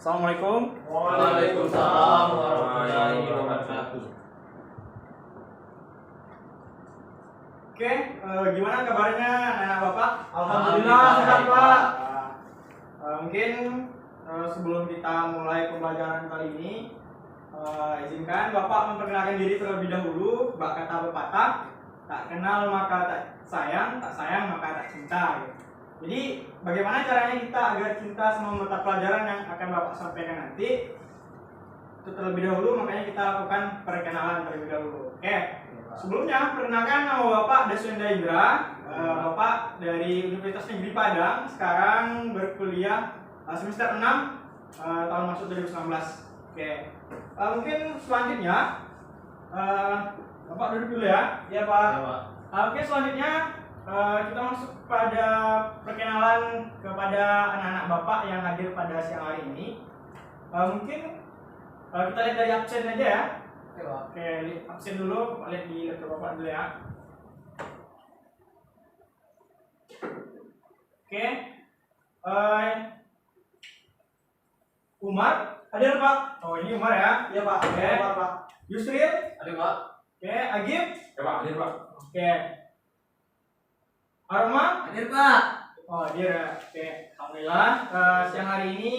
Assalamualaikum. Waalaikumsalam warahmatullahi wabarakatuh. Oke, gimana kabarnya anak-anak Bapak? Alhamdulillah sehat, Pak. Mungkin sebelum kita mulai pembelajaran kali ini, izinkan Bapak memperkenalkan diri terlebih dahulu. Bak kata pepatah, tak kenal maka tak sayang maka tak cinta. Jadi bagaimana caranya kita agar cinta sama mata pelajaran yang akan Bapak sampaikan nanti? Itu terlebih dahulu, makanya kita lakukan perkenalan terlebih dahulu. Oke. Sebelumnya, perkenalkan nama Bapak Daswenda Indra, Bapak dari Universitas Negeri Padang, sekarang berkuliah semester 6, tahun masuk 2019. Oke. Mungkin selanjutnya, Bapak duduk dulu ya. Iya, Pak. Oke, selanjutnya kita masuk pada perkenalan kepada anak-anak Bapak yang hadir pada siang hari ini. Mungkin kita lihat dari absen aja ya. Oke, absen dulu, lihat di laptop Bapak dulu ya. Oke, Umar, hadir Pak? Oh ini Umar ya? Iya, Pak. Oke. Iya, Pak. Yusril? Ada, Pak. Oke, Agib? Ya, Pak. Ada, Pak. Oke. Arma? Hadir, Pak. Oh hadir ya. Oke, alhamdulillah siang hari ini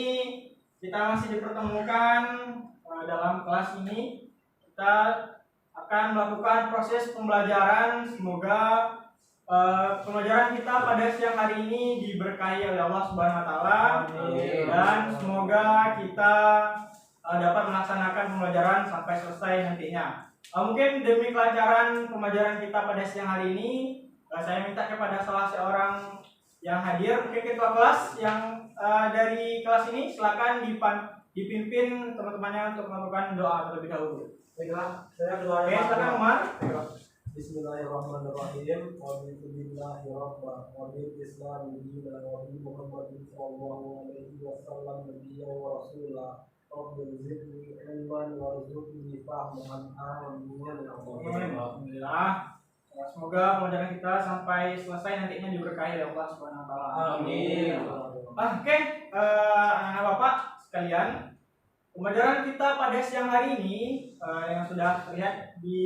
kita masih dipertemukan dalam kelas ini. Kita akan melakukan proses pembelajaran. Semoga pembelajaran kita pada siang hari ini diberkahi oleh Allah Subhanahu wa taala. Dan semoga kita dapat melaksanakan pembelajaran sampai selesai nantinya. Mungkin demi kelancaran pembelajaran kita pada siang hari ini, saya minta kepada salah seorang yang hadir, mungkin ketua kelas yang dari kelas ini, silakan dipimpin teman-temannya untuk melakukan doa terlebih dahulu. Baiklah, saya ketua. Oke, silakan Umar. Bismillahirrahmanirrahim. Wabillahi Islam dinan wa bi Muhammadin sallallahu alaihi wasallam nabiyyan wa rasulah. Rabbil zidni ilman warzuqni fahman. Amin. Alhamdulillah. Semoga pembelajaran kita sampai selesai nantinya diberkahi oleh Allah Subhanahu wa taala. Amin. Oke, anak-anak Bapak sekalian, pembelajaran kita pada siang hari ini yang sudah terlihat di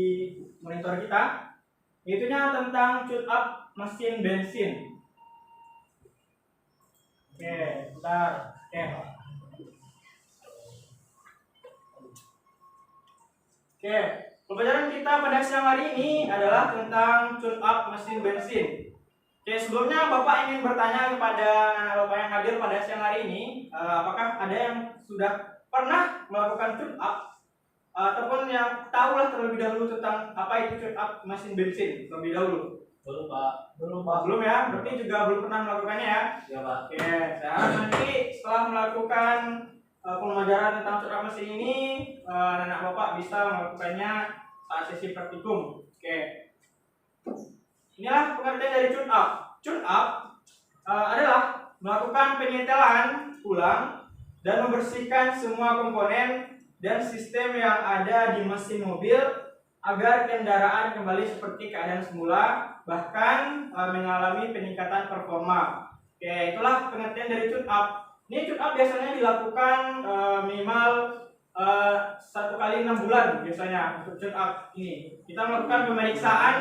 monitor kita, itunya tentang tune up mesin bensin. Oke, bentar. Oke, pembelajaran kita pada siang hari ini adalah tentang tune up mesin bensin. Oke, sebelumnya Bapak ingin bertanya kepada anak Bapak yang hadir pada siang hari ini, apakah ada yang sudah pernah melakukan tune up ataupun yang tahulah terlebih dahulu tentang apa itu tune up mesin bensin terlebih dahulu? Belum, Pak. Belum ya, berarti juga belum pernah melakukannya ya? Iya, Pak. Oke, saya harap nanti setelah melakukan pembelajaran tentang tune up mesin ini, anak Bapak bisa melakukannya saat sesi praktikum. Oke. Inilah pengertian dari tune up. Tune up adalah melakukan penyetelan ulang dan membersihkan semua komponen dan sistem yang ada di mesin mobil agar kendaraan kembali seperti keadaan semula, bahkan mengalami peningkatan performa. Oke, itulah pengertian dari tune up. Ini tune up biasanya dilakukan minimal 1 kali 6 bulan biasanya untuk tune up ini. Kita melakukan pemeriksaan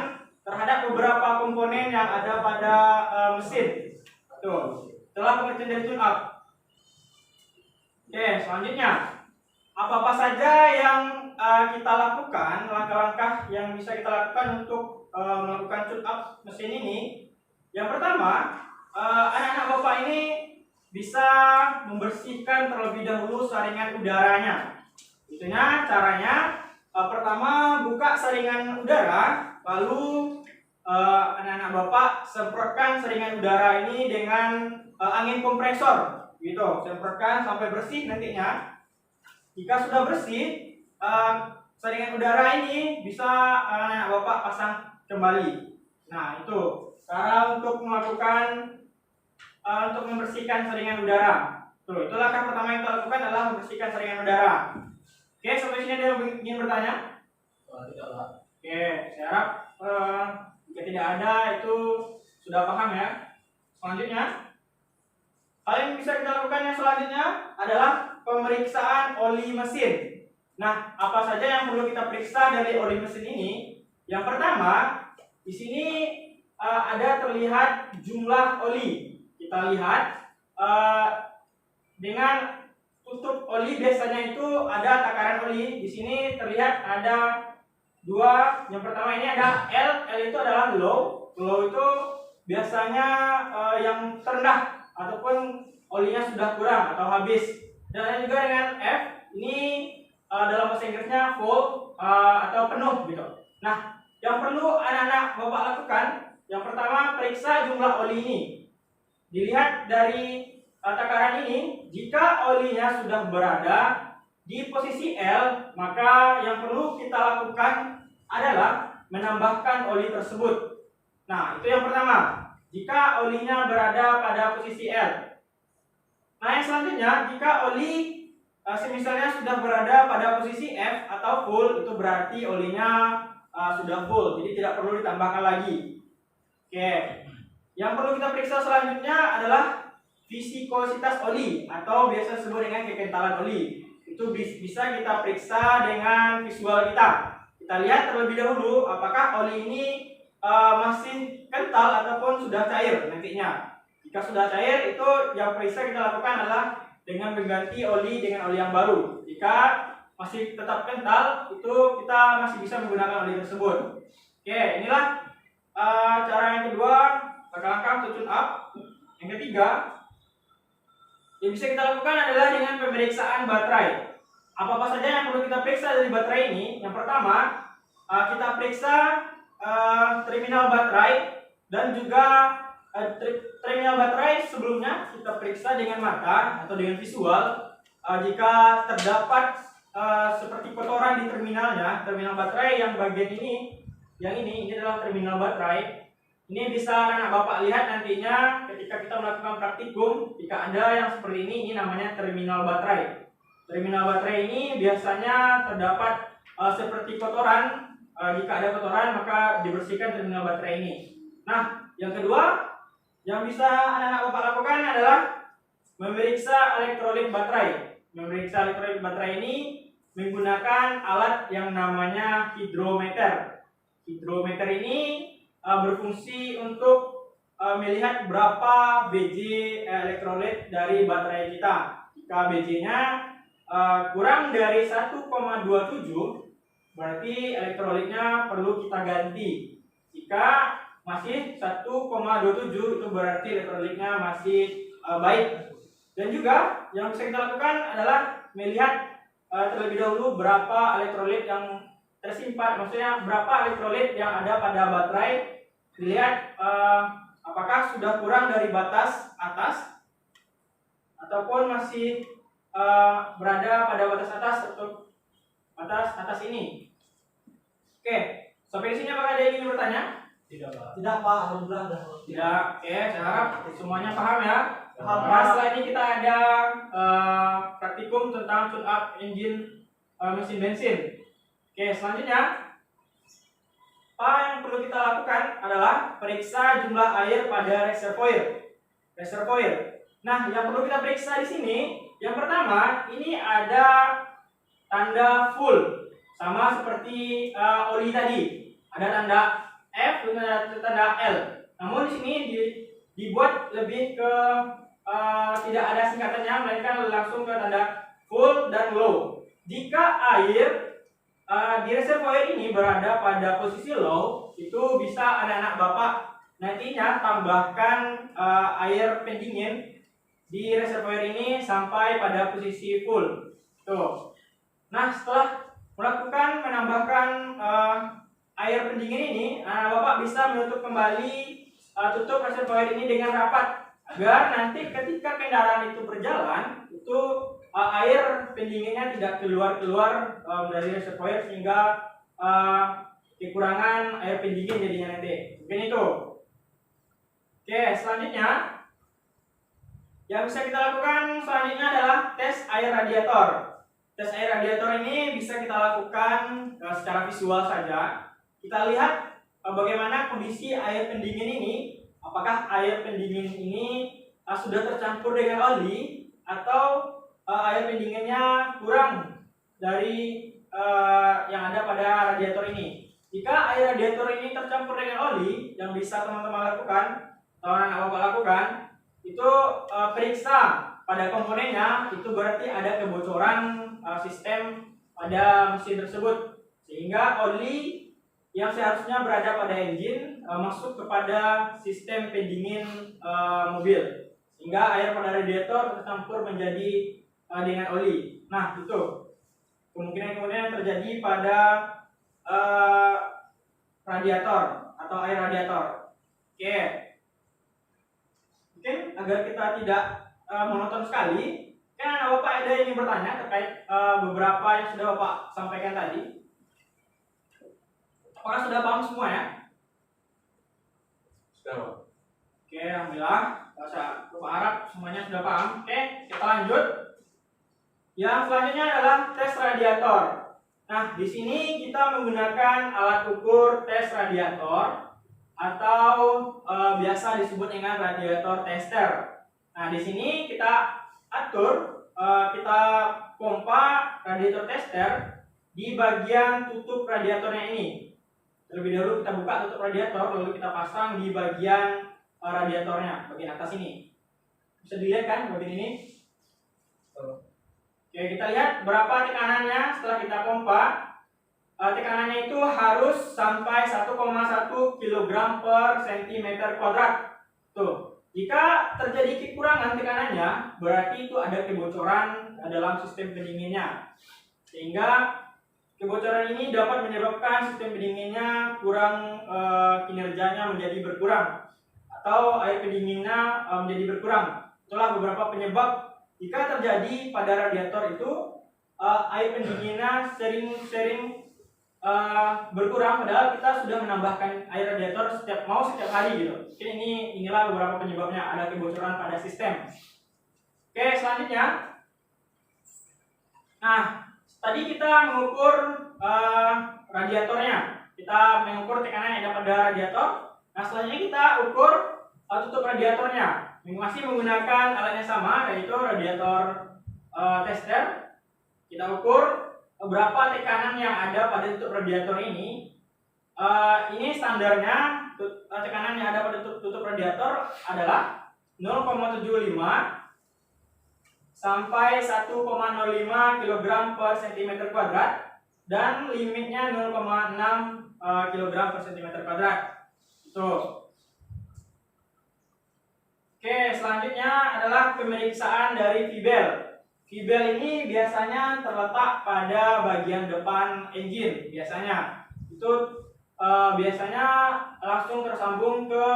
terhadap beberapa komponen yang ada pada mesin. Tuh, itulah pengertian dari tune up. Oke, selanjutnya apa-apa saja yang kita lakukan, langkah-langkah yang bisa kita lakukan untuk melakukan tune up mesin ini. Yang pertama, anak-anak Bapak ini bisa membersihkan terlebih dahulu saringan udaranya. Itunya caranya, pertama buka saringan udara, lalu anak-anak Bapak semprotkan saringan udara ini dengan angin kompresor, gitu. Semprotkan sampai bersih nantinya. Jika sudah bersih, saringan udara ini bisa anak-anak Bapak pasang kembali. Nah, itu cara untuk melakukan untuk membersihkan saringan udara. Tuh, itu langkah pertama yang kita lakukan adalah membersihkan saringan udara. Oke, sampai sini ada yang ingin bertanya? Tidak, Pak. Oke, saya harap jika tidak ada itu sudah paham ya. Selanjutnya, hal yang bisa kita lakukan yang selanjutnya adalah pemeriksaan oli mesin. Nah, apa saja yang perlu kita periksa dari oli mesin ini? Yang pertama, di sini ada terlihat jumlah oli. Kita lihat dengan tutup oli biasanya itu ada takaran oli. Di sini terlihat ada dua. Yang pertama ini ada L. L itu adalah low. Low itu biasanya yang terendah ataupun olinya sudah kurang atau habis. Dan ada juga dengan F. Ini dalam bahasa Inggrisnya full atau penuh gitu. Nah, yang perlu anak-anak Bapak lakukan, yang pertama periksa jumlah oli ini. Dilihat dari takaran ini, jika olinya sudah berada di posisi L, maka yang perlu kita lakukan adalah menambahkan oli tersebut. Nah, itu yang pertama. Jika olinya berada pada posisi L. Nah, yang selanjutnya, jika oli misalnya sudah berada pada posisi F atau full, itu berarti olinya sudah full, jadi tidak perlu ditambahkan lagi. Oke. Yang perlu kita periksa selanjutnya adalah viskositas oli atau biasa disebut dengan kekentalan oli. Itu bisa kita periksa dengan visual kita. Kita lihat terlebih dahulu apakah oli ini masih kental ataupun sudah cair nantinya. Jika sudah cair, itu yang periksa kita lakukan adalah dengan mengganti oli dengan oli yang baru. Jika masih tetap kental, itu kita masih bisa menggunakan oli tersebut. Oke, inilah cara yang kedua, langkah-langkah to tune up. Yang ketiga, yang bisa kita lakukan adalah dengan pemeriksaan baterai. Apa-apa saja yang perlu kita periksa dari baterai ini? Yang pertama, kita periksa terminal baterai dan juga terminal baterai sebelumnya kita periksa dengan mata atau dengan visual. Jika terdapat seperti kotoran di terminalnya, terminal baterai yang bagian ini, ini adalah terminal baterai. Ini bisa anak bapak lihat nantinya ketika kita melakukan praktikum. Jika ada yang seperti ini namanya terminal baterai. Terminal baterai ini biasanya terdapat seperti kotoran. Jika ada kotoran maka dibersihkan terminal baterai ini. Nah, yang kedua yang bisa anak-anak bapak lakukan adalah memeriksa elektrolit baterai. Memeriksa elektrolit baterai ini menggunakan alat yang namanya hidrometer. Hidrometer ini berfungsi untuk melihat berapa BJ elektrolit dari baterai kita. Jika BJ-nya kurang dari 1,27, berarti elektrolitnya perlu kita ganti. Jika masih 1,27, itu berarti elektrolitnya masih baik. Dan juga yang bisa kita lakukan adalah melihat terlebih dahulu berapa elektrolit yang tersimpan, maksudnya berapa elektrolit yang ada pada baterai. Dilihat apakah sudah kurang dari batas atas ataupun masih berada pada batas atas atau batas atas ini. Oke, sampai di sini apakah ada yang ingin bertanya? Tidak, Pak. Tidak Pak, alhamdulillah dah. Tidak. Oke, saya harap semuanya paham ya. Paham. Nah, setelah ini kita ada praktikum tentang tune up engine mesin bensin. Oke, selanjutnya apa yang perlu kita lakukan adalah periksa jumlah air pada reservoir. Nah, yang perlu kita periksa di sini, yang pertama ini ada tanda full, sama seperti oli tadi. Ada tanda F dan tanda L. Namun di sini dibuat lebih ke tidak ada singkatannya, melainkan langsung ke tanda full dan low. Jika air di reservoir ini berada pada posisi low, itu bisa anak-anak bapak nantinya tambahkan air pendingin di reservoir ini sampai pada posisi full. Tuh. Nah, setelah melakukan menambahkan air pendingin ini, anak bapak bisa menutup kembali tutup reservoir ini dengan rapat agar nanti ketika kendaraan itu berjalan, itu air pendinginnya tidak keluar dari reservoir sehingga kekurangan air pendingin jadinya nanti. Mungkin itu. Oke, selanjutnya yang bisa kita lakukan selanjutnya adalah tes air radiator. Tes air radiator ini bisa kita lakukan secara visual saja. Kita lihat bagaimana kondisi air pendingin ini. Apakah air pendingin ini sudah tercampur dengan oli atau air pendinginnya kurang dari yang ada pada radiator ini. Jika air radiator ini tercampur dengan oli, yang bisa teman-teman lakukan atau anak bapak lakukan, itu periksa pada komponennya, itu berarti ada kebocoran sistem pada mesin tersebut, sehingga oli yang seharusnya berada pada engine masuk kepada sistem pendingin mobil, sehingga air pada radiator tercampur menjadi dengan oli. Nah, itu kemungkinan yang terjadi pada radiator atau air radiator. Oke, mungkin agar kita tidak monoton sekali, kan Bapak ada yang ingin bertanya terkait beberapa yang sudah Bapak sampaikan tadi. Apakah sudah paham semua ya? Sudah. Oke, alhamdulillah. Bahasa Arab semuanya sudah paham. Oke, kita lanjut. Yang selanjutnya adalah tes radiator. Nah, di sini kita menggunakan alat ukur tes radiator atau biasa disebut dengan radiator tester. Nah, di sini kita atur, kita pompa radiator tester di bagian tutup radiatornya ini. Terlebih dahulu kita buka tutup radiator, lalu kita pasang di bagian radiatornya, bagian atas ini. Bisa dilihat kan bagian ini? Oke, kita lihat berapa tekanannya setelah kita pompa. Tekanannya itu harus sampai 1,1 kg per cm kuadrat. Tuh, jika terjadi kekurangan tekanannya, berarti itu ada kebocoran dalam sistem pendinginnya. Sehingga kebocoran ini dapat menyebabkan sistem pendinginnya kurang, kinerjanya menjadi berkurang, atau air pendinginnya menjadi berkurang. Itulah beberapa penyebab jika terjadi pada radiator itu air pendinginnya sering berkurang, padahal kita sudah menambahkan air radiator setiap hari gitu. Oke, inilah beberapa penyebabnya, ada kebocoran pada sistem. Oke, selanjutnya. Nah, tadi kita mengukur radiatornya, kita mengukur tekanan yang ada pada radiator. Nah, selanjutnya kita ukur tutup radiatornya, masih menggunakan alat yang sama, yaitu radiator tester. Kita ukur berapa tekanan yang ada pada tutup radiator ini. Ini standarnya, tekanan yang ada pada tutup radiator adalah 0,75 sampai 1,05 kg per cm kuadrat, dan limitnya 0,6 kg per cm kuadrat. Oke, selanjutnya adalah pemeriksaan dari Fibel. Fibel ini biasanya terletak pada bagian depan engine. Biasanya itu biasanya langsung tersambung ke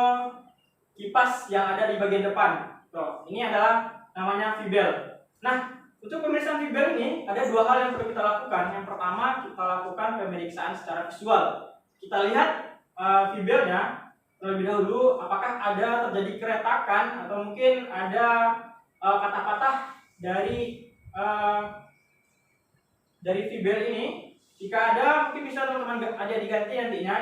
kipas yang ada di bagian depan. Tuh, ini adalah namanya Fibel. Nah, untuk pemeriksaan Fibel ini ada dua hal yang perlu kita lakukan. Yang pertama, kita lakukan pemeriksaan secara visual. Kita lihat Fibelnya terlebih dahulu, apakah ada terjadi keretakan atau mungkin ada patah-patah dari Fibel ini. Jika ada, mungkin bisa teman-teman ada diganti nantinya.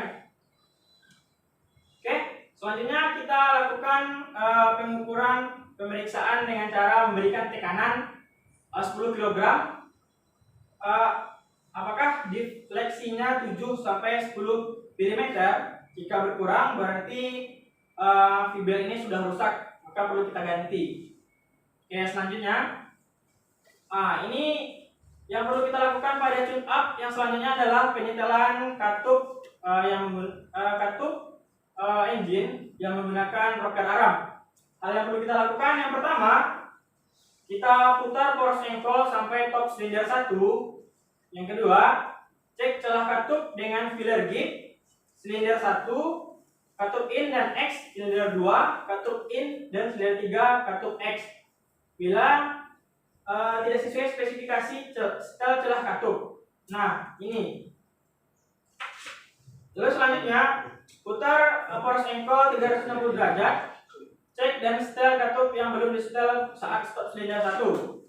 Oke, selanjutnya kita lakukan pengukuran pemeriksaan dengan cara memberikan tekanan 10 kg. Apakah defleksinya 7 sampai 10 mm? Jika berkurang berarti Fibel ini sudah rusak, maka perlu kita ganti. Oke, selanjutnya ini yang perlu kita lakukan pada tune up yang selanjutnya adalah penyetelan katup engine yang menggunakan rocker arm. Hal yang perlu kita lakukan, yang pertama, kita putar poros engkol sampai top silinder 1. Yang kedua, cek celah katup dengan filler gauge silinder 1, katup in dan X, silinder 2, katup in dan silinder 3, katup X. Bila tidak sesuai spesifikasi setel celah katup. Nah, ini. Lalu selanjutnya, putar poros engkol 360 derajat. Cek dan setel katup yang belum disetel saat stop silinder 1.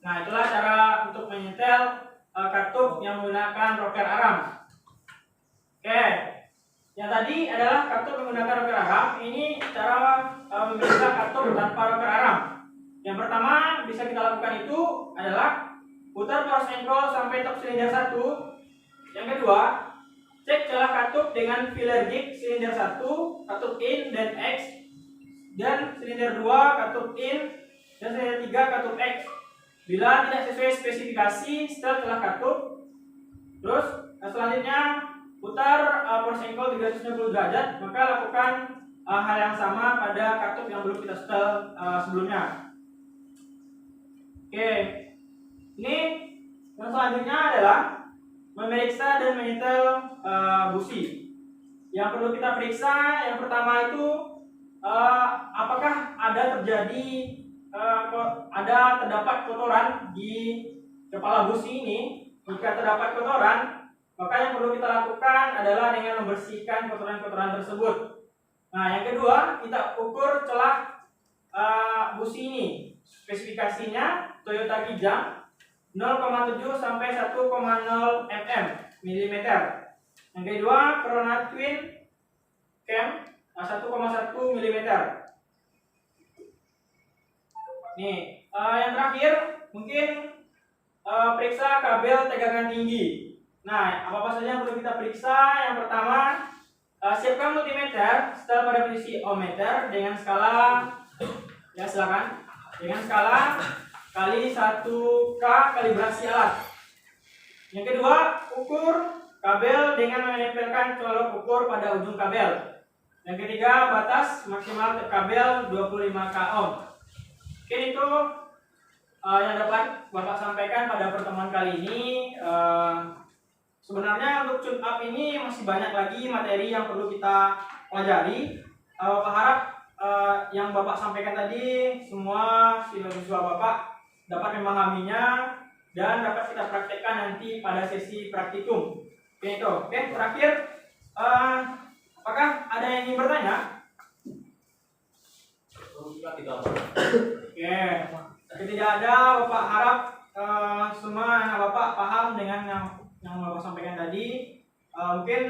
Nah, itulah cara untuk menyetel katup yang menggunakan rocker arm. Oke, yang tadi adalah katup menggunakan rocker arm. Ini cara memeriksa katup tanpa rocker arm. Yang pertama bisa kita lakukan itu adalah putar force ankle sampai top silinder 1. Yang kedua, cek celah katup dengan filler gig silinder 1, katup in dan X, dan silinder 2 katup in dan silinder 3 katup X. Bila tidak sesuai spesifikasi, setel celah katup. Terus selanjutnya putar force ankle 360 derajat, maka lakukan hal yang sama pada katup yang belum kita setel sebelumnya. Oke, ini yang selanjutnya adalah memeriksa dan menyetel busi. Yang perlu kita periksa yang pertama itu apakah ada terdapat kotoran di kepala busi ini. Jika terdapat kotoran, maka yang perlu kita lakukan adalah dengan membersihkan kotoran-kotoran tersebut. Nah, yang kedua, kita ukur celah busi ini. Spesifikasinya Toyota Kijang 0,7 sampai 1,0 mm. Yang kedua, Corona Twin Cam 1,1 mm. Nih, yang terakhir mungkin periksa kabel tegangan tinggi. Nah, apa saja yang perlu kita periksa? Yang pertama, siapkan multimeter, setel pada posisi ohmmeter dengan skala, ya silakan, dengan skala kali 1K kalibrasi alat. Yang kedua, ukur kabel dengan menempelkan colok ukur pada ujung kabel. Yang ketiga, batas maksimal kabel 25K ohm. Mungkin itu yang dapat Bapak sampaikan pada pertemuan kali ini. Sebenarnya untuk tune up ini masih banyak lagi materi yang perlu kita pelajari. Bapak harap yang Bapak sampaikan tadi semua siswa Bapak dapat memahaminya dan dapat kita praktekkan nanti pada sesi praktikum. Oke, itu. Oke, terakhir, apakah ada yang ingin bertanya? Oke, tidak ada. Bapak harap semua anak Bapak paham dengan yang Bapak sampaikan tadi. Mungkin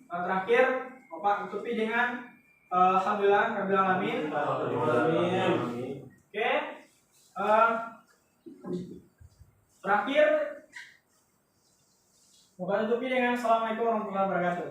terakhir Bapak tutupi dengan alhamdulillah rabbil alamin. Oke. Terakhir Bapak tutupi dengan assalamualaikum warahmatullahi wabarakatuh.